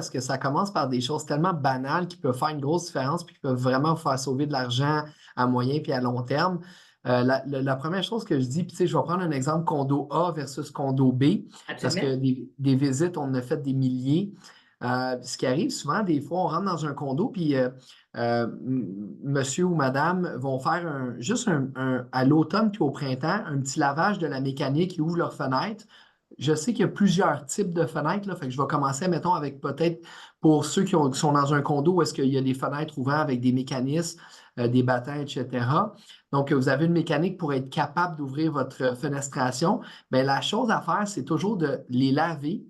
parce que ça commence par des choses tellement banales qui peuvent faire une grosse différence puis qui peuvent vraiment vous faire sauver de l'argent à moyen puis à long terme. La première chose que je dis, puis tu sais, je vais prendre un exemple condo A versus condo B, parce Absolument. que des visites, on en a fait des milliers. Ce qui arrive souvent, des fois, on rentre dans un condo, puis monsieur ou madame vont faire juste à l'automne puis au printemps, un petit lavage de la mécanique, ils ouvrent leurs fenêtres. Je sais qu'il y a plusieurs types de fenêtres, là, fait que je vais commencer, mettons, avec peut-être pour ceux qui sont dans un condo où est-ce qu'il y a des fenêtres ouvertes avec des mécanismes, des battants, etc. Donc, vous avez une mécanique pour être capable d'ouvrir votre fenestration. Bien, la chose à faire, c'est toujours de les laver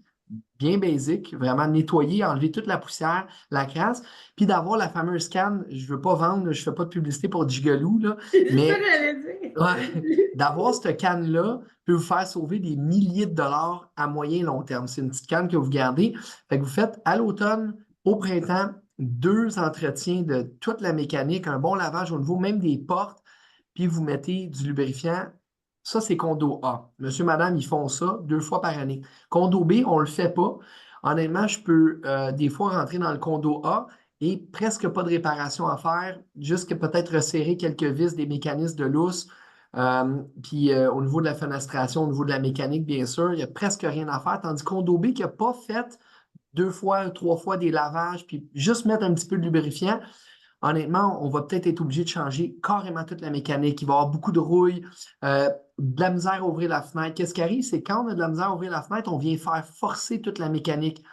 bien basique, vraiment nettoyer, enlever toute la poussière, la crasse, puis d'avoir la fameuse canne. Je ne veux pas vendre, je ne fais pas de publicité pour Gigoloo, là, C'est ça que mais j'allais dire. ouais, d'avoir cette canne-là peut vous faire sauver des milliers de dollars à moyen et long terme. C'est une petite canne que vous gardez. Fait que vous faites à l'automne, au printemps, 2 entretiens de toute la mécanique, un bon lavage au niveau même des portes, puis vous mettez du lubrifiant. Ça, c'est condo A. Monsieur, madame, ils font ça 2 fois par année. Condo B, on ne le fait pas. Honnêtement, je peux des fois rentrer dans le condo A et presque pas de réparation à faire, juste que peut-être resserrer quelques vis des mécanismes de lousse. Puis au niveau de la fenestration, au niveau de la mécanique, bien sûr, il n'y a presque rien à faire. Tandis condo B qui n'a pas fait 2 fois, 3 fois des lavages, puis juste mettre un petit peu de lubrifiant, honnêtement, on va peut-être être obligé de changer carrément toute la mécanique. Il va y avoir beaucoup de rouille, de la misère à ouvrir la fenêtre. Qu'est-ce qui arrive? C'est quand on a de la misère à ouvrir la fenêtre, on vient faire forcer toute la mécanique.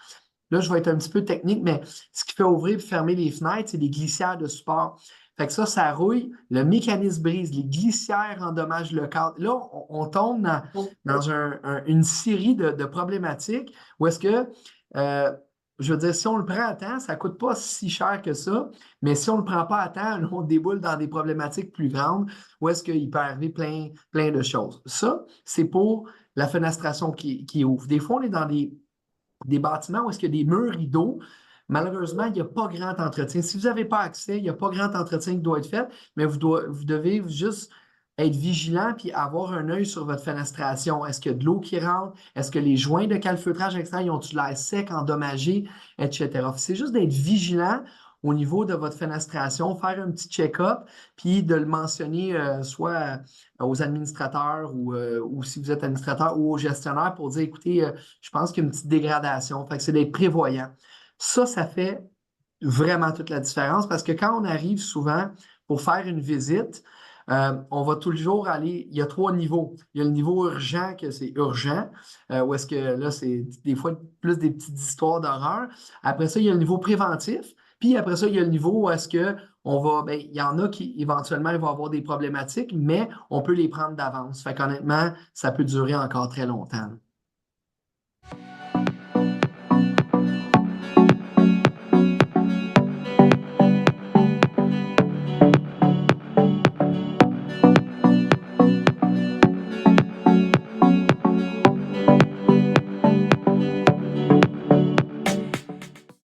Là, je vais être un petit peu technique, mais ce qui fait ouvrir et fermer les fenêtres, c'est les glissières de support. Fait que ça rouille, le mécanisme brise, les glissières endommagent le cadre. Là, on tombe dans une série de problématiques où est-ce que, euh, je veux dire, si on le prend à temps, ça ne coûte pas si cher que ça, mais si on ne le prend pas à temps, là, on déboule dans des problématiques plus grandes où est-ce qu'il peut arriver plein de choses. Ça, c'est pour la fenestration qui ouvre. Des fois, on est dans des bâtiments où est-ce qu'il y a des murs rideaux. Malheureusement, il n'y a pas grand entretien. Si vous n'avez pas accès, il n'y a pas grand entretien qui doit être fait, mais vous devez juste être vigilant puis avoir un œil sur votre fenestration. Est-ce qu'il y a de l'eau qui rentre? Est-ce que les joints de calfeutrage extérieur ils ont-tu l'air sec, endommagés, etc. C'est juste d'être vigilant au niveau de votre fenestration, faire un petit check-up, puis de le mentionner soit aux administrateurs ou si vous êtes administrateur ou aux gestionnaires pour dire, écoutez, je pense qu'il y a une petite dégradation. Fait que c'est d'être prévoyant. Ça fait vraiment toute la différence parce que quand on arrive souvent pour faire une visite, on va toujours aller, il y a 3 niveaux. Il y a le niveau urgent, que c'est urgent, où est-ce que là, c'est des fois plus des petites histoires d'horreur. Après ça, il y a le niveau préventif. Puis après ça, il y a le niveau où est-ce que ben, il y en a qui éventuellement ils vont avoir des problématiques, mais on peut les prendre d'avance. Fait qu'honnêtement, ça peut durer encore très longtemps.